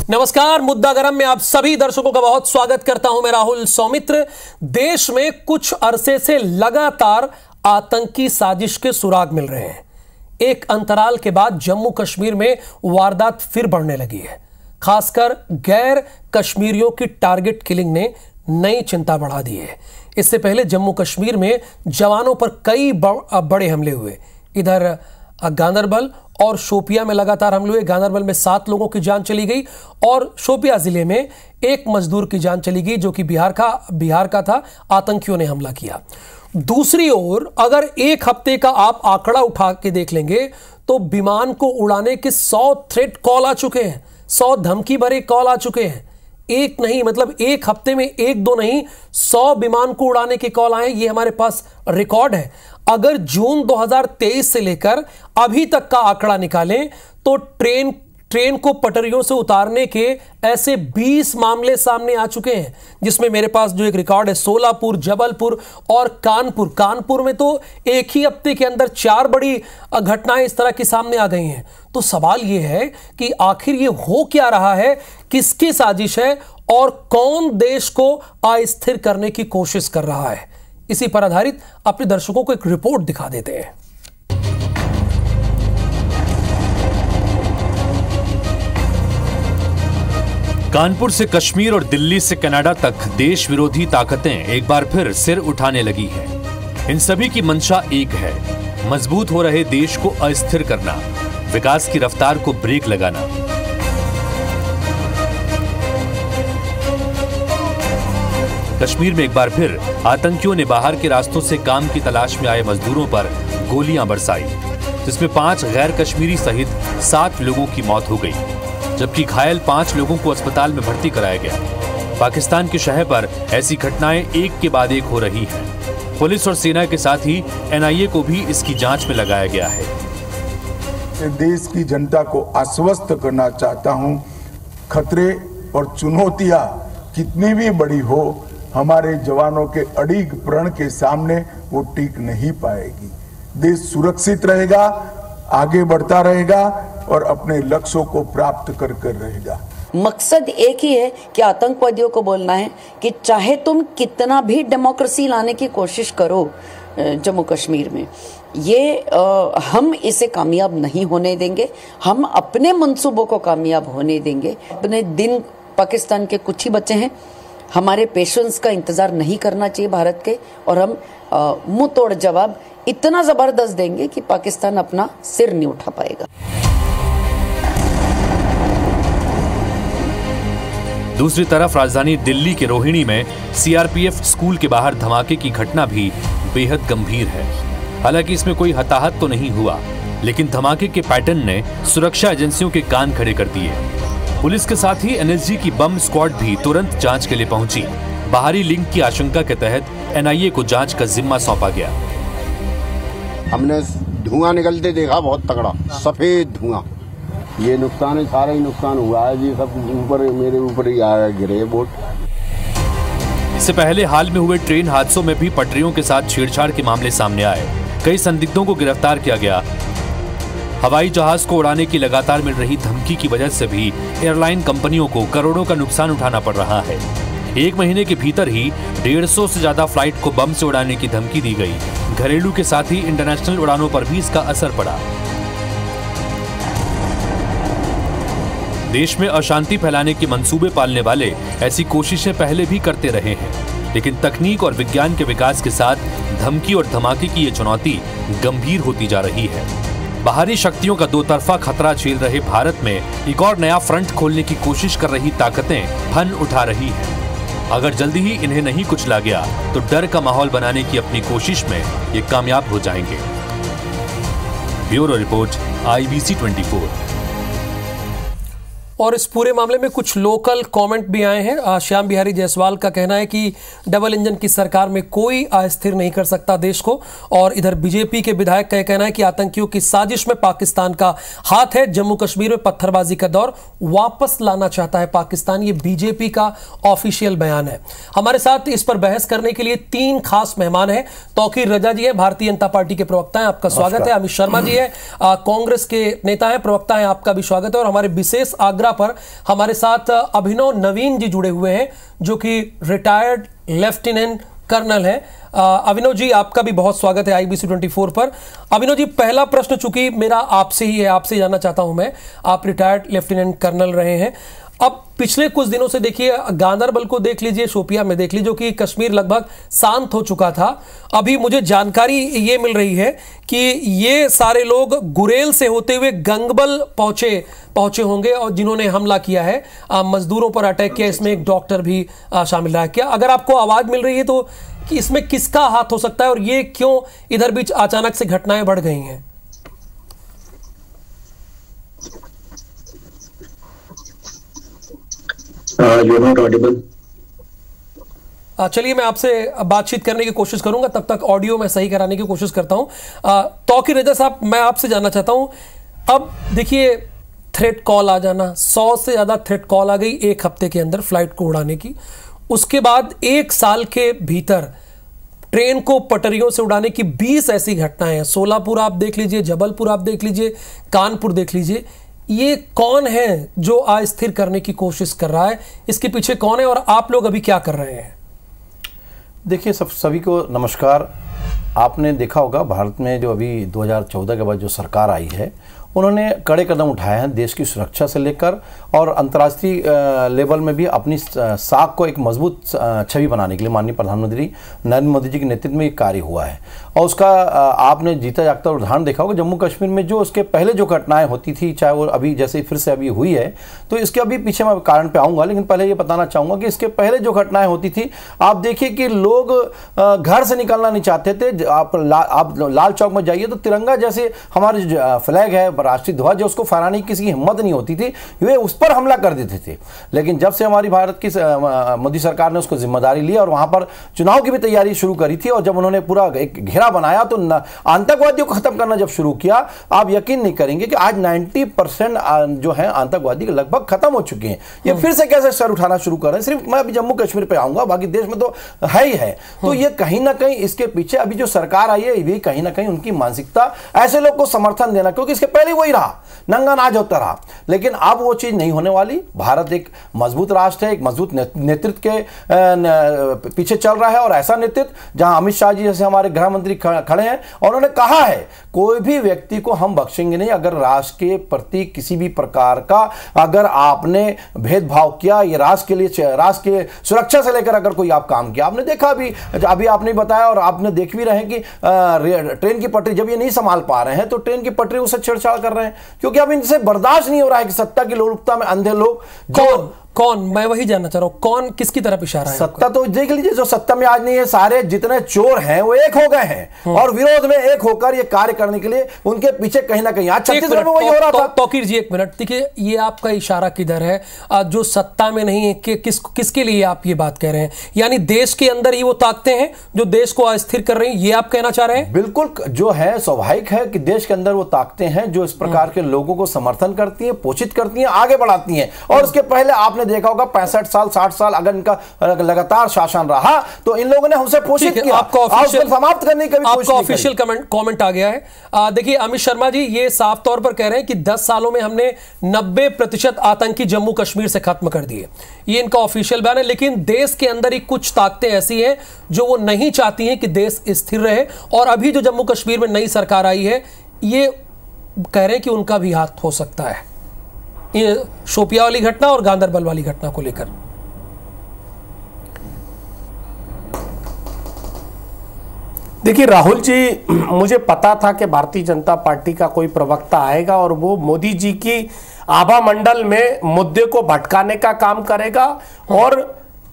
नमस्कार, मुद्दा गरम में आप सभी दर्शकों का बहुत स्वागत करता हूं। मैं राहुल सौमित्र। देश में कुछ अरसे से लगातार आतंकी साजिश के सुराग मिल रहे हैं। एक अंतराल के बाद जम्मू कश्मीर में वारदात फिर बढ़ने लगी है। खासकर गैर कश्मीरियों की टारगेट किलिंग ने नई चिंता बढ़ा दी है। इससे पहले जम्मू कश्मीर में जवानों पर कई बड़े हमले हुए। इधर गांदरबल और शोपिया में लगातार हमले हुए। गांदरबल में 7 लोगों की जान चली गई और शोपिया जिले में एक मजदूर की जान चली गई जो कि बिहार का था। आतंकियों ने हमला किया। दूसरी ओर अगर एक हफ्ते का आप आंकड़ा उठा के देख लेंगे तो विमान को उड़ाने के 100 थ्रेट कॉल आ चुके हैं, 100 धमकी भरे कॉल आ चुके हैं। एक नहीं, मतलब एक हफ्ते में 1-2 नहीं, 100 विमान को उड़ाने के कॉल आए। ये हमारे पास रिकॉर्ड है। अगर जून 2023 से लेकर अभी तक का आंकड़ा निकालें तो ट्रेन को पटरियों से उतारने के ऐसे 20 मामले सामने आ चुके हैं, जिसमें मेरे पास जो एक रिकॉर्ड है सोलापुर, जबलपुर और कानपुर में तो एक ही हफ्ते के अंदर 4 बड़ी घटनाएं इस तरह की सामने आ गई हैं। तो सवाल यह है कि आखिर ये हो क्या रहा है, किसकी साजिश है और कौन देश को अस्थिर करने की कोशिश कर रहा है। इसी पर आधारित अपने दर्शकों को एक रिपोर्ट दिखा देते हैं। कानपुर से कश्मीर और दिल्ली से कनाडा तक देश विरोधी ताकतें एक बार फिर सिर उठाने लगी हैं। इन सभी की मंशा एक है, मजबूत हो रहे देश को अस्थिर करना, विकास की रफ्तार को ब्रेक लगाना। कश्मीर में एक बार फिर आतंकियों ने बाहर के रास्तों से काम की तलाश में आए मजदूरों पर गोलियां बरसाई, जिसमें 5 गैर कश्मीरी सहित 7 लोगों की मौत हो गई, जबकि घायल 5 लोगों को अस्पताल में भर्ती कराया गया। पाकिस्तान के शहर पर ऐसी घटनाएं एक के बाद एक हो रही हैं। पुलिस और सेना के साथ ही NIA को भी इसकी जांच में लगाया गया है। देश की जनता को आश्वस्त करना चाहता हूं, खतरे और चुनौतियां कितनी भी बड़ी हो, हमारे जवानों के अडिग प्रण के सामने वो टिक नहीं पाएगी। देश सुरक्षित रहेगा, आगे बढ़ता रहेगा और अपने लक्ष्यों को प्राप्त कर रहेगा। मकसद एक ही है कि आतंकवादियों को बोलना है कि चाहे तुम कितना भी डेमोक्रेसी लाने की कोशिश करो जम्मू कश्मीर में, ये हम इसे कामयाब नहीं होने देंगे। हम अपने मंसूबों को कामयाब होने देंगे। अपने दिन पाकिस्तान के कुछ ही बचे हैं। हमारे पेशेंस का इंतजार नहीं करना चाहिए भारत के, और हम मुंह तोड़ जवाब इतना जबरदस्त देंगे कि पाकिस्तान अपना सिर नहीं उठा पाएगा। दूसरी तरफ राजधानी दिल्ली के रोहिणी में CRPF स्कूल के बाहर धमाके की घटना भी बेहद गंभीर है। हालांकि इसमें कोई हताहत तो नहीं हुआ, लेकिन धमाके के पैटर्न ने सुरक्षा एजेंसियों के कान खड़े कर दिए। पुलिस के साथ ही NSG की बम स्क्वाड भी तुरंत जांच के लिए पहुंची। बाहरी लिंक की आशंका के तहत NIA को जांच का जिम्मा सौंपा गया। हमने धुआं निकलते देखा, बहुत तगड़ा सफेद धुआं। ये नुकसान है, सारा ही नुकसान हुआ है जी, सब ऊपर मेरे ऊपर ही आया, गिरे बोट। इससे पहले हाल में हुए ट्रेन हादसों में भी पटरियों के साथ छेड़छाड़ के मामले सामने आए। कई संदिग्धों को गिरफ्तार किया गया। हवाई जहाज को उड़ाने की लगातार मिल रही धमकी की वजह से भी एयरलाइन कंपनियों को करोड़ों का नुकसान उठाना पड़ रहा है। 1 महीने के भीतर ही 150 से ज्यादा फ्लाइट को बम से उड़ाने की धमकी दी गई। घरेलू के साथ ही इंटरनेशनल उड़ानों पर भी इसका असर पड़ा। देश में अशांति फैलाने के मंसूबे पालने वाले ऐसी कोशिशें पहले भी करते रहे हैं, लेकिन तकनीक और विज्ञान के विकास के साथ धमकी और धमाके की ये चुनौती गंभीर होती जा रही है। बाहरी शक्तियों का 2 तरफा खतरा झेल रहे भारत में एक और नया फ्रंट खोलने की कोशिश कर रही ताकतें फन उठा रही हैं। अगर जल्दी ही इन्हें नहीं कुचला गया तो डर का माहौल बनाने की अपनी कोशिश में ये कामयाब हो जाएंगे। Bureau report, IBC 24। और इस पूरे मामले में कुछ लोकल कमेंट भी आए हैं। श्याम बिहारी जायसवाल का कहना है कि डबल इंजन की सरकार में कोई अस्थिर नहीं कर सकता देश को। और इधर बीजेपी के विधायक का कहना है कि आतंकियों की साजिश में पाकिस्तान का हाथ है। जम्मू कश्मीर में पत्थरबाजी का दौर वापस लाना चाहता है पाकिस्तान। ये बीजेपी का ऑफिशियल बयान है। हमारे साथ इस पर बहस करने के लिए 3 खास मेहमान हैं। तौकीर रजा जी है, भारतीय जनता पार्टी के प्रवक्ता हैं, आपका स्वागत है। अमित शर्मा जी है, कांग्रेस के नेता है, प्रवक्ता है, आपका भी स्वागत है। और हमारे विशेष आग्रह 15 पर हमारे साथ अभिनव नवीन जी जुड़े हुए हैं, जो कि रिटायर्ड लेफ्टिनेंट कर्नल है। अभिनव जी, आपका भी बहुत स्वागत है IBC 24 पर। अभिनव जी, पहला प्रश्न चूंकि मेरा आपसे ही है, आपसे जानना चाहता हूं मैं, आप रिटायर्ड लेफ्टिनेंट कर्नल रहे हैं। अब पिछले कुछ दिनों से देखिए, गांदरबल को देख लीजिए, शोपिया में देख लीजिए, जो कि कश्मीर लगभग शांत हो चुका था। अभी मुझे जानकारी ये मिल रही है कि ये सारे लोग गुरेल से होते हुए गंगबल पहुंचे होंगे, और जिन्होंने हमला किया है, मजदूरों पर अटैक किया, इसमें एक डॉक्टर भी शामिल रहा है। क्या अगर आपको आवाज मिल रही है तो कि इसमें किसका हाथ हो सकता है, और ये क्यों इधर बीच अचानक से घटनाएं बढ़ गई हैं? चलिए, मैं आपसे बातचीत करने की कोशिश करूंगा, तब तक ऑडियो में सही कराने की कोशिश करता हूं। तौकीर रजा साहब, मैं आपसे जानना चाहता हूं, अब देखिए थ्रेट कॉल आ जाना, 100 से ज्यादा थ्रेट कॉल आ गई एक हफ्ते के अंदर फ्लाइट को उड़ाने की। उसके बाद 1 साल के भीतर ट्रेन को पटरियों से उड़ाने की 20 ऐसी घटनाएं हैं। सोलापुर आप देख लीजिए, जबलपुर आप देख लीजिए, कानपुर देख लीजिए। ये कौन है जो अस्थिर करने की कोशिश कर रहा है? इसके पीछे कौन है और आप लोग अभी क्या कर रहे हैं? देखिए, सभी को नमस्कार। आपने देखा होगा भारत में जो अभी 2014 के बाद जो सरकार आई है, उन्होंने कड़े कदम उठाए हैं देश की सुरक्षा से लेकर और अंतर्राष्ट्रीय लेवल में भी अपनी साख को एक मजबूत छवि बनाने के लिए माननीय प्रधानमंत्री नरेंद्र मोदी जी के नेतृत्व में एक कार्य हुआ है। और उसका आपने जीता जागता उदाहरण देखा होगा जम्मू कश्मीर में, जो उसके पहले जो घटनाएं होती थी, चाहे वो अभी जैसे फिर से अभी हुई है, तो इसके अभी पीछे मैं कारण पे आऊँगा, लेकिन पहले ये बताना चाहूँगा कि इसके पहले जो घटनाएं होती थी, आप देखिए कि लोग घर से निकलना नहीं चाहते थे। आप लाल चौक में जाइए तो तिरंगा जैसे हमारे फ्लैग है, राष्ट्रीय ध्वज है, उसको फहराने की किसी की हिम्मत नहीं होती थी, वे उस पर हमला कर देते थे। लेकिन जब से हमारी भारत की मोदी सरकार ने उसको जिम्मेदारी ली और वहां पर चुनाव की भी तैयारी शुरू करी थी, और जब उन्होंने पूरा एक घेरा बनाया तो आतंकवादियों को खत्म करना जब शुरू किया, आप यकीन नहीं करेंगे कि आज 90% जो है आतंकवादी लगभग खत्म हो चुके हैं। ये फिर से कैसे सर उठाना शुरू कर रहे हैं। सिर्फ मैं अभी जम्मू कश्मीर पे आऊंगा, बाकी देश में तो है ही है। तो ये कहीं ना कहीं इसके पीछे अभी जो सरकार आई है, ये कहीं ना कहीं उनकी मानसिकता, ऐसे लोग को समर्थन देना, क्योंकि इसके पहले वही रहा, नंगा नाच होता रहा। लेकिन अब वो चीज नहीं होने वाली। भारत एक मजबूत राष्ट्र है, एक मजबूत नेतृत्व के पीछे चल रहा है, और ऐसा नेतृत्व जहां अमित शाह जी जैसे हमारे गृह मंत्री खड़े हैं, और उन्होंने कहा है कोई भी व्यक्ति को हम बख्शेंगे नहीं अगर राष्ट्र के प्रति किसी भी प्रकार का अगर आपने भेदभाव किया, ये राष्ट्र के लिए, राष्ट्र के सुरक्षा से लेकर अगर कोई आप काम किया। आपने देखा अभी आपने बताया और आपने देख भी रहे हैं कि ट्रेन की पटरी जब ये नहीं संभाल पा रहे हैं तो ट्रेन की पटरी उससे छेड़छाड़ कर रहे हैं, क्योंकि अब इनसे बर्दाश्त नहीं हो रहा है कि सत्ता की लोलुपता में अंधे लोग कौन मैं वही जानना चाह रहा हूं, कौन किसकी तरफ इशारा है? सत्ता तो देख लीजिए, जो सत्ता में आज नहीं है, सारे जितने चोर हैं वो एक हो गए हैं और विरोध में एक होकर ये कार्य करने के लिए उनके पीछे कहीं ना कहीं आज छत्तीसगढ़ में वही हो रहा था। तौकीर जी, एक मिनट, देखिए ये आपका इशारा किधर है? जो सत्ता में नहीं है, किसके लिए आप ये बात कह रहे हैं? यानी देश के अंदर ही वो ताकतें हैं जो देश को अस्थिर कर रही हैं, ये आप कहना चाह रहे हैं? बिल्कुल, जो है स्वाभाविक है कि देश के अंदर वो ताकतें हैं जो इस प्रकार के लोगों को समर्थन करती हैं, पोषित करती हैं, आगे बढ़ाती हैं। और उसके पहले आपने देखा होगा 65 साल 60 साल अगर इनका लगातार शासन रहा तो इन लोगों ने हमसे पोषित किया, आपको समाप्त करने का भी कोशिश नहीं। ऑफिशियल कमेंट आ गया है। देखिए अमित शर्मा जी ये साफ तौर पर कह रहे हैं कि 10 सालों में हमने 90% आतंकी जम्मू कश्मीर से खत्म कर दिए, ये इनका ऑफिशियल बयान है। लेकिन देश के अंदर ही कुछ ताकतें ऐसी हैं जो वो नहीं चाहती हैं कि देश स्थिर रहे, और अभी जो जम्मू कश्मीर में नई सरकार आई है ये कह रहे हैं कि उनका भी हाथ हो सकता है ये शोपिया वाली घटना और गांदरबल वाली घटना को लेकर। देखिए राहुल जी, मुझे पता था कि भारतीय जनता पार्टी का कोई प्रवक्ता आएगा और वो मोदी जी की आभा मंडल में मुद्दे को भटकाने का काम करेगा, और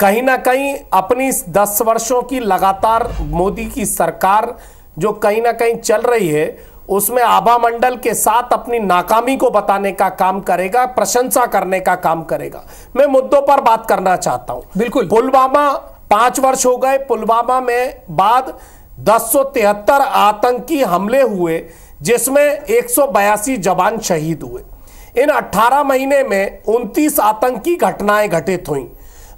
कहीं ना कहीं अपनी 10 वर्षों की लगातार मोदी की सरकार जो कहीं ना कहीं चल रही है उसमें आभा मंडल के साथ अपनी नाकामी को बताने का काम करेगा, प्रशंसा करने का काम करेगा। मैं मुद्दों पर बात करना चाहता हूं। बिल्कुल, पुलवामा 5 वर्ष हो गए, पुलवामा में बाद 1073 आतंकी हमले हुए जिसमें 182 जवान शहीद हुए। इन 18 महीने में 29 आतंकी घटनाएं घटित हुई।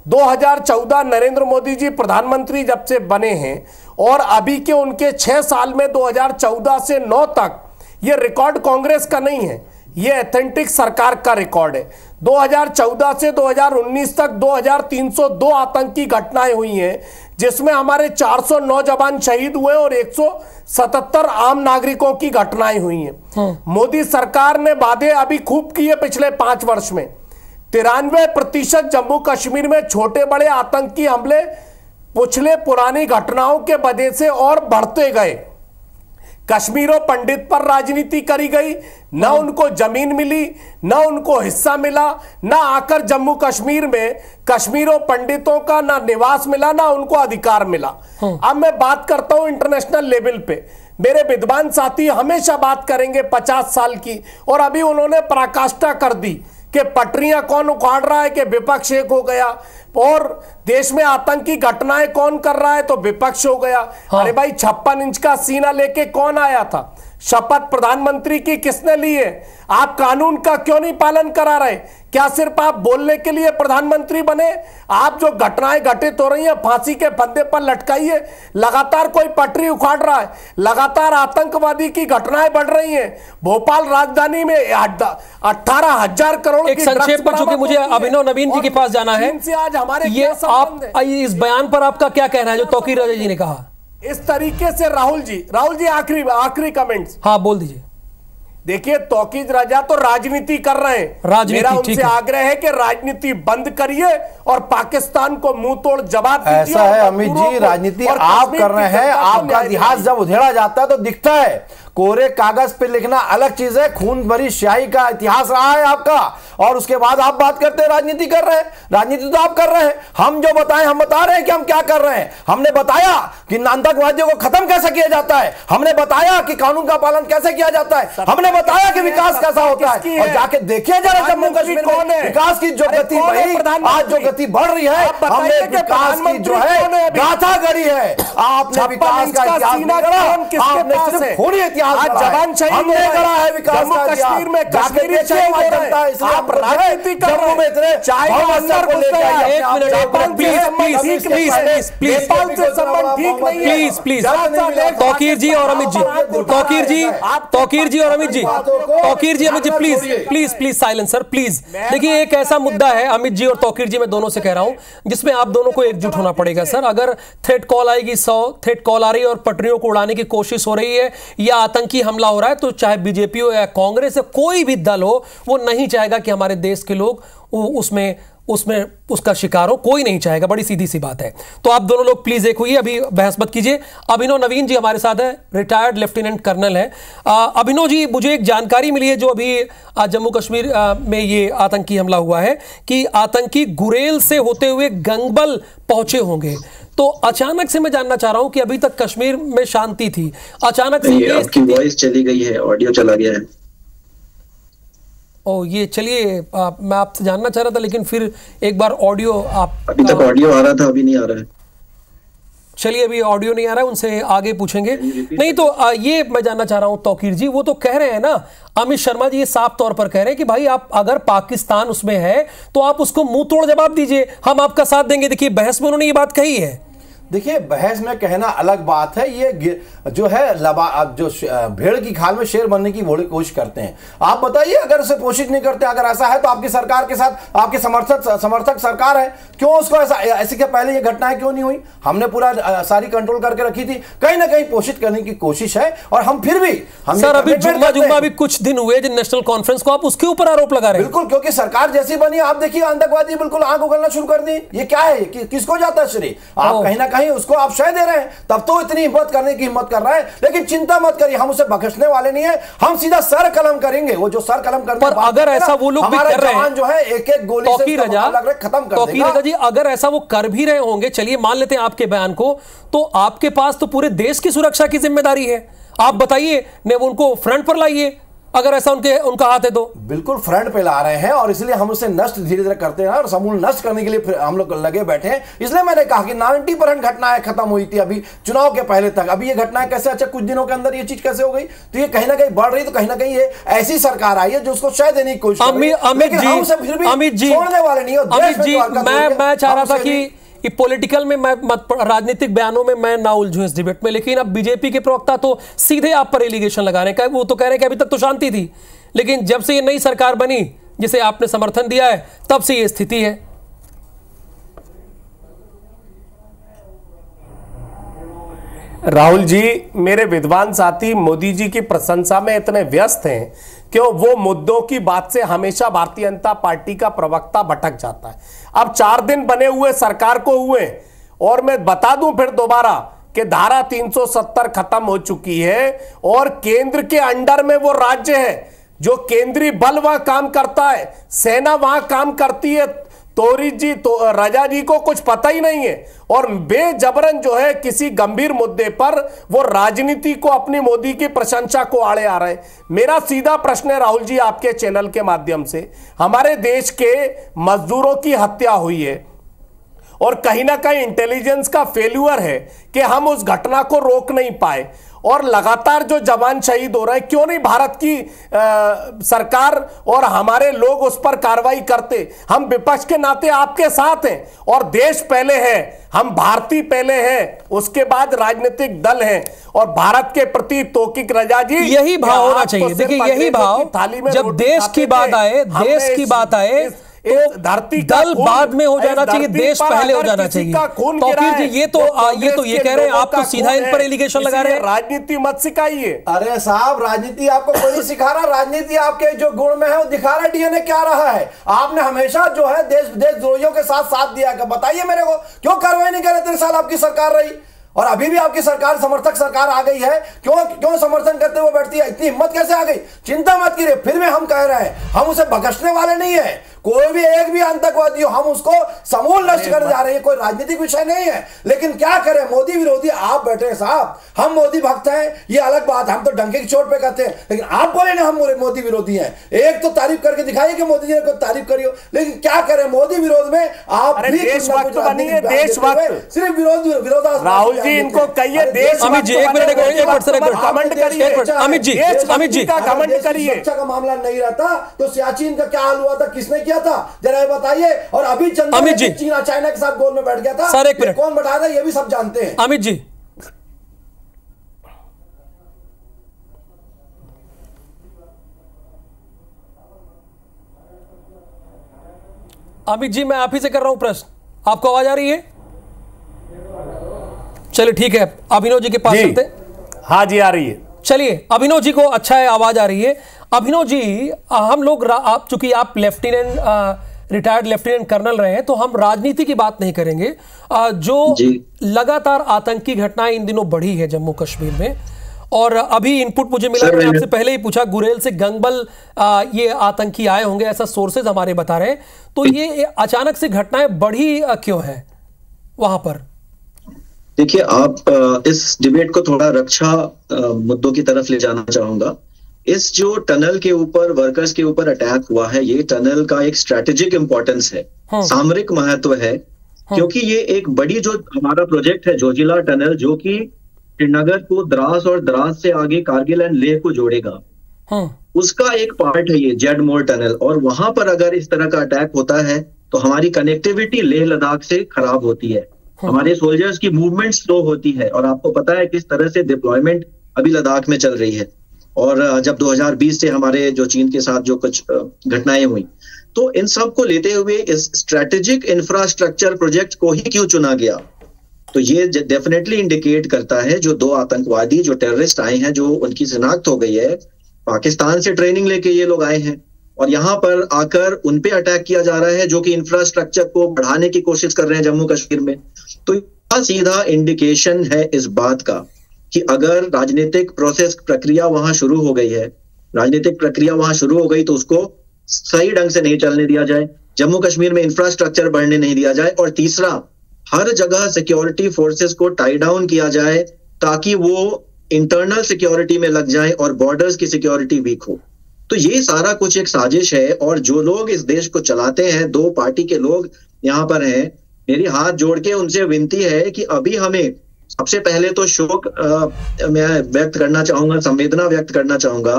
2014 नरेंद्र मोदी जी प्रधानमंत्री जब से बने हैं और अभी के उनके 6 साल में 2014 से 9 तक, ये रिकॉर्ड कांग्रेस का नहीं है, ये ऑथेंटिक सरकार का रिकॉर्ड है। 2014 से 2019 तक 2302 आतंकी घटनाएं हुई हैं, जिसमें हमारे 409 जवान शहीद हुए और 177 आम नागरिकों की घटनाएं हुई हैं। मोदी सरकार ने वादे अभी खूब किए पिछले 5 वर्ष में। 93% जम्मू कश्मीर में छोटे बड़े आतंकी हमले पिछले पुरानी घटनाओं के वजह से और बढ़ते गए। कश्मीरों पंडित पर राजनीति करी गई, ना उनको जमीन मिली, ना उनको हिस्सा मिला, ना आकर जम्मू कश्मीर में कश्मीरों पंडितों का ना निवास मिला, ना उनको अधिकार मिला। अब मैं बात करता हूं इंटरनेशनल लेवल पे। मेरे विद्वान साथी हमेशा बात करेंगे 50 साल की, और अभी उन्होंने पराकाष्ठा कर दी कि पटरियां कौन उखाड़ रहा है, कि विपक्ष एक हो गया, और देश में आतंकी घटनाएं कौन कर रहा है, तो विपक्ष हो गया। अरे भाई 56 इंच का सीना लेके कौन आया था? शपथ प्रधानमंत्री की किसने ली है? आप कानून का क्यों नहीं पालन करा रहे? क्या सिर्फ आप बोलने के लिए प्रधानमंत्री बने? आप जो घटनाएं घटित हो रही हैं, फांसी के फंदे पर लटकाइए। लगातार कोई पटरी उखाड़ रहा है, लगातार आतंकवादी की घटनाएं बढ़ रही हैं। भोपाल राजधानी में 18,000 करोड़ एक संक्षेप में, चूंकि मुझे अभिनव नवीन जी के पास जाना है, आज हमारे ये आप इस बयान पर आपका क्या कहना है जो तौकीर रजा जी ने कहा? इस तरीके से राहुल जी आखिरी कमेंट्स। हाँ, बोल दीजिए। देखिए, तौकीर रजा तो राजनीति कर रहे हैं। मेरा उनसे आग्रह है कि राजनीति बंद करिए और पाकिस्तान को मुंह तोड़ जवाब दीजिए। ऐसा है अमित जी, राजनीति आप कर रहे हैं। आपका इतिहास जब उधेड़ा जाता है तो दिखता है। कोरे कागज पे लिखना अलग चीज है, खून भरी स्याही का इतिहास रहा है आपका, और उसके बाद आप बात करते हैं राजनीति कर रहे हैं। राजनीति तो आप कर रहे हैं। हम जो बताएं, हम बता रहे हैं कि हम क्या कर रहे हैं। हमने बताया कि आतंकवादियों को खत्म कैसे किया जाता है, हमने बताया कि कानून का पालन कैसे किया जाता है, हमने बताया कि विकास कैसा होता है। और जाके देखिए जरा जम्मू कश्मीर में विकास की जो गति बढ़ी, आज जो गति बढ़ रही है, हमने विकास की जो है गाथा गढ़ी है। आपने विकास का इतिहास नहीं गढ़ा, आपने सिर्फ खूनी इतिहास जवान शहीद हमने गढ़ा है विकास का कश्मीर में। कश्मीरी शहीद हो रहे हैं, इसलिए आप राजनीति कर रहे हैं। इतने चाइना अंदर घुस गया है। एक मिनट प्लीज तौकीर जी और अमित जी, तौकीर जी और Amit ji, please silence sir, please. देखिए, एक ऐसा मुद्दा है अमित जी और तौकीर जी, मैं दोनों से कह रहा हूं, जिसमें आप दोनों को एकजुट होना पड़ेगा सर। अगर थ्रेट कॉल आएगी 100 थ्रेट कॉल आ रही है और पटरियों को उड़ाने की कोशिश हो रही है या आतंकी हमला हो रहा है, तो चाहे बीजेपी हो या कांग्रेस या कोई भी दल हो, वो नहीं चाहेगा कि हमारे देश के लोग उसमें उसका शिकार हो। कोई नहीं चाहेगा, बड़ी सीधी सी बात है। तो आप दोनों लोग प्लीज एक हुई, अभी बहस मत कीजिए। अभिनव नवीन जी हमारे साथ है, रिटायर्ड लेफ्टिनेंट कर्नल है। अभिनव जी, मुझे एक जानकारी मिली है जो अभी जम्मू कश्मीर में ये आतंकी हमला हुआ है कि आतंकी गुरेल से होते हुए गंगबल पहुंचे होंगे। तो अचानक से मैं जानना चाह रहा हूं कि अभी तक कश्मीर में शांति थी, अचानक से ये आपकी वॉइस चली गई है, ऑडियो चला गया है। ओ, ये चलिए, मैं आपसे जानना चाह रहा था, लेकिन फिर एक बार ऑडियो अभी तक ऑडियो आ रहा था, अभी नहीं आ रहा है। चलिए, अभी ऑडियो नहीं आ रहा है, उनसे आगे पूछेंगे। नहीं तो ये मैं जानना चाह रहा हूं तौकीर जी, वो तो कह रहे हैं ना, अमित शर्मा जी ये साफ तौर पर कह रहे हैं कि भाई आप अगर पाकिस्तान उसमें है तो आप उसको मुंह तोड़ जवाब दीजिए, हम आपका साथ देंगे। देखिए, बहस में उन्होंने ये बात कही है। देखिए, बहस में कहना अलग बात है। ये जो है जो भेड़ की खाल में शेर बनने की बड़ी कोशिश करते हैं। आप बताइए, अगर उसे कोशिश नहीं करते, अगर ऐसा है तो आपकी सरकार के साथ आपके समर्थक सरकार है, क्यों उसको ऐसे के पहले ये घटनाएं क्यों नहीं हुई? हमने पूरा सारी कंट्रोल करके रखी थी। कहीं ना कहीं पोषित करने की कोशिश है, और हम फिर भी सर अभी जुम्मा भी कुछ दिन हुए जिन नेशनल कॉन्फ्रेंस को आप उसके ऊपर आरोप लगा रहे हैं। बिल्कुल, क्योंकि सरकार जैसी बनी, आप देखिए आतंकवादी बिल्कुल आंख उगलना शुरू कर दी। ये क्या है? किसको जाता है श्रेय? आप कहीं ना कहीं उसको आप शय दे रहे हैं, तब तो इतनी हिम्मत करने की हिम्मत कर रहा है। लेकिन चिंता मत करिए, हम उसे बख्शने वाले नहीं है, हम सीधा सर कलम करेंगे। वो जो सर कलम करने, पर अगर ऐसा वो लोग भी कर रहे हैं, जो है एक एक गोली से खत्म कर देगा। जी, अगर ऐसा वो कर भी रहे होंगे, चलिए मान लेते हैं आपके बयान को, तो आपके पास तो पूरे देश की सुरक्षा की जिम्मेदारी है। आप बताइए, ने उनको फ्रंट पर लाइए, अगर ऐसा उनका हाथ है तो। बिल्कुल फ्रंट पे ला रहे हैं, और इसलिए हम उसे नष्ट धीरे धीरे करते हैं, और समूल नष्ट करने के लिए हम लोग लगे बैठे हैं। इसलिए मैंने कहा कि 90% घटनाएं खत्म हुई थी अभी चुनाव के पहले तक। अभी ये घटनाएं कैसे, अच्छा कुछ दिनों के अंदर ये चीज कैसे हो गई? तो ये कहीं ना कहीं बढ़ रही, तो कहीं ना कहीं ये ऐसी सरकार आई है जो उसको शय देने की कोशिश कर रही है। अमित जी छोड़ने वाले नहीं। मैं चाह रहा था कि पॉलिटिकल में मैं राजनीतिक बयानों में मैं ना उलझूं इस डिबेट में, लेकिन अब बीजेपी के प्रवक्ता तो सीधे आप पर एलिगेशन लगा रहे हैं। वो तो कह रहे हैं कि अभी तक तो शांति थी, लेकिन जब से ये नई सरकार बनी जिसे आपने समर्थन दिया है, तब से ये स्थिति है। राहुल जी, मेरे विद्वान साथी मोदी जी की प्रशंसा में इतने व्यस्त हैं कि वो मुद्दों की बात से हमेशा भारतीय जनता पार्टी का प्रवक्ता भटक जाता है। अब 4 दिन बने हुए सरकार को हुए, और मैं बता दूं फिर दोबारा कि धारा 370 खत्म हो चुकी है और केंद्र के अंडर में वो राज्य है, जो केंद्रीय बल वहां काम करता है, सेना वहां काम करती है। तोरी जी तो राजा जी को कुछ पता ही नहीं है, और बेजबरन जो है किसी गंभीर मुद्दे पर वो राजनीति को, अपनी मोदी की प्रशंसा को आड़े आ रहे हैं। मेरा सीधा प्रश्न है राहुल जी, आपके चैनल के माध्यम से, हमारे देश के मजदूरों की हत्या हुई है और कहीं ना कहीं इंटेलिजेंस का फेल्यूर है कि हम उस घटना को रोक नहीं पाए, और लगातार जो जवान शहीद हो रहे हैं, क्यों नहीं भारत की सरकार और हमारे लोग उस पर कार्रवाई करते? हम विपक्ष के नाते आपके साथ हैं, और देश पहले है, हम भारतीय पहले हैं, उसके बाद राजनीतिक दल हैं, और भारत के प्रति तौकीर रजा जी, यही भाव होना चाहिए। देखिए, यही भाव जब देश की बात आए, देश की बात आए तो धरती दल बाद में हो जाना चाहिए, देश पहले हो जाना चाहिए। तौकीर जी, ये तो ये कह रहे हैं, आप तो सीधा इन पर एलिगेशन लगा रहे हैं। राजनीति मत सिखाइए। अरे साहब, राजनीति आपको कोई नहीं सिखा रहा, राजनीति आपके जो गुण में है वो दिखा रहा है। डीएनए क्या रहा है? आपने हमेशा जो है देशद्रोहियों के साथ दिया। बताइए मेरे को, क्यों कार्रवाई नहीं कर रहे? 3 साल आपकी सरकार रही और अभी भी आपकी सरकार समर्थक सरकार आ गई है, क्यों समर्थन करते हुए बैठती है? इतनी हिम्मत कैसे आ गई? चिंता मत कीजिए, फिर भी हम कह रहे हैं, हम उसे बख्शने वाले नहीं है। कोई भी एक भी आतंकवादी हो, हम उसको समूल नष्ट करने जा रहे हैं। कोई राजनीतिक विषय नहीं है, लेकिन क्या करें, मोदी विरोधी आप बैठे हैं साहब। हम मोदी भक्त हैं, ये अलग बात, हम तो डंके की चोट पे कहते हैं, लेकिन आप बोले ना हम मोदी विरोधी हैं। एक तो तारीफ करके दिखाइए कि मोदी जी ने कोई तारीफ करी हो, लेकिन क्या करें, मोदी विरोध में आप भी देशभक्त बनिए, देशभक्त, सिर्फ विरोधाभास। राहुल जी, इनको कहिए देश। अमित जी, एक मिनट कमेंट करिए। अमित जी का कमेंट करिए। सुरक्षा का मामला नहीं रहता तो सियाचिन का क्या हाल हुआ था, किसने किया था, जरा ये बताइए। और अभी चीन चाइना के साथ गोल में बैठ गया था, सर एक मिनट, कौन बैठाया था ये भी सब जानते हैं। अमित जी, अमित जी, मैं आप ही से कर रहा हूं प्रश्न, आपको आवाज आ रही है? चलिए ठीक है, अभिनव जी के पास चलते। हाँ जी, आ रही है। चलिए, अभिनव जी को अच्छा है, आवाज आ रही है। अभिनव जी, हम लोग चूंकि आप रिटायर्ड लेफ्टिनेंट कर्नल रहे हैं, तो हम राजनीति की बात नहीं करेंगे। जो लगातार आतंकी घटनाएं इन दिनों बढ़ी है जम्मू कश्मीर में, और अभी इनपुट मुझे मिला, मैंने आपसे पहले ही पूछा, गुरेल से गंगबल ये आतंकी आए होंगे, ऐसा सोर्सेज हमारे बता रहे हैं। तो ये अचानक से घटनाएं बढ़ी क्यों है वहां पर? देखिए, आप इस डिबेट को थोड़ा रक्षा मुद्दों की तरफ ले जाना चाहूंगा। इस जो टनल के ऊपर वर्कर्स के ऊपर अटैक हुआ है, ये टनल का एक स्ट्रेटेजिक इंपॉर्टेंस है, सामरिक महत्व है, क्योंकि ये एक बड़ी जो हमारा प्रोजेक्ट है जोजिला टनल, जो कि श्रीनगर को द्रास और द्रास से आगे कारगिल एंड लेह को जोड़ेगा, उसका एक पार्ट है ये जेड मोर टनल। और वहां पर अगर इस तरह का अटैक होता है तो हमारी कनेक्टिविटी लेह लद्दाख से खराब होती है, हमारे सोल्जर्स की मूवमेंट स्लो होती है, और आपको पता है किस तरह से डिप्लॉयमेंट अभी लद्दाख में चल रही है। और जब 2020 से हमारे जो चीन के साथ जो कुछ घटनाएं हुई, तो इन सब को लेते हुए इस स्ट्रेटेजिक इंफ्रास्ट्रक्चर प्रोजेक्ट को ही क्यों चुना गया, तो ये डेफिनेटली इंडिकेट करता है जो 2 आतंकवादी जो टेररिस्ट आए हैं, जो उनकी शिनाख्त हो गई है, पाकिस्तान से ट्रेनिंग लेके ये लोग आए हैं और यहाँ पर आकर उन पे अटैक किया जा रहा है, जो कि इंफ्रास्ट्रक्चर को बढ़ाने की कोशिश कर रहे हैं जम्मू कश्मीर में। तो यह सीधा इंडिकेशन है इस बात का कि अगर राजनीतिक प्रोसेस प्रक्रिया वहां शुरू हो गई है, राजनीतिक प्रक्रिया वहां शुरू हो गई, तो उसको सही ढंग से नहीं चलने दिया जाए, जम्मू कश्मीर में इंफ्रास्ट्रक्चर बढ़ने नहीं दिया जाए, और तीसरा, हर जगह सिक्योरिटी फोर्सेस को टाई डाउन किया जाए ताकि वो इंटरनल सिक्योरिटी में लग जाए और बॉर्डर्स की सिक्योरिटी वीक हो। तो ये सारा कुछ एक साजिश है, और जो लोग इस देश को चलाते हैं, 2 पार्टी के लोग यहाँ पर हैं, मेरी हाथ जोड़ के उनसे विनती है कि अभी हमें सबसे पहले तो शोक मैं व्यक्त करना चाहूंगा, संवेदना व्यक्त करना चाहूंगा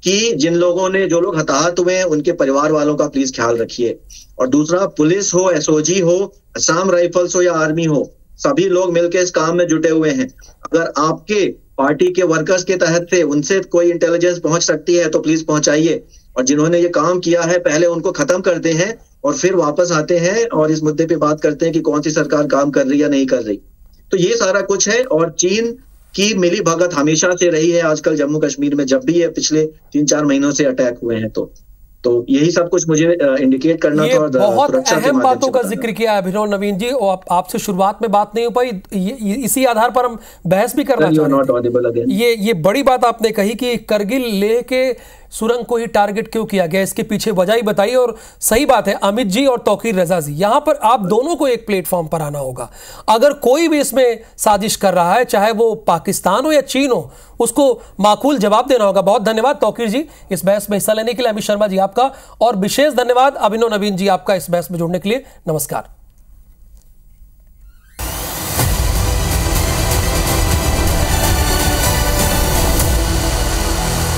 कि जिन लोगों ने, जो लोग हताहत हुए हैं, उनके परिवार वालों का प्लीज ख्याल रखिए। और दूसरा, पुलिस हो, एसओजी हो, असम राइफल्स हो या आर्मी हो, सभी लोग मिलकर इस काम में जुटे हुए हैं। अगर आपके पार्टी के वर्कर्स के तहत से उनसे कोई इंटेलिजेंस पहुंच सकती है तो प्लीज पहुंचाइए, और जिन्होंने ये काम किया है पहले उनको खत्म करते हैं और फिर वापस आते हैं और इस मुद्दे पे बात करते हैं कि कौन सी सरकार काम कर रही या नहीं कर रही। तो ये सारा कुछ है। और चीन की मिली भगत हमेशा से रही है आजकल जम्मू कश्मीर में, जब भी ये पिछले 3-4 महीनों से अटैक हुए हैं। तो यही सब कुछ मुझे इंडिकेट करना था। और बहुत अहम बातों का जिक्र किया अभिनव नवीन जी, और आपसे शुरुआत में बात नहीं हो पाई, इसी आधार पर हम बहस भी करना चाहते हैं। ये बड़ी बात आपने कही कि करगिल लेह के सुरंग को ही टारगेट क्यों किया गया, इसके पीछे वजह ही बताई। और सही बात है, अमित जी और तौकीर रजा जी, यहां पर आप दोनों को एक प्लेटफॉर्म पर आना होगा। अगर कोई भी इसमें साजिश कर रहा है, चाहे वो पाकिस्तान हो या चीन हो, उसको माकूल जवाब देना होगा। बहुत धन्यवाद तौकीर जी इस बहस में हिस्सा लेने के लिए, अमित शर्मा जी आपका, और विशेष धन्यवाद अभिनव नवीन जी आपका इस बहस में जुड़ने के लिए। नमस्कार।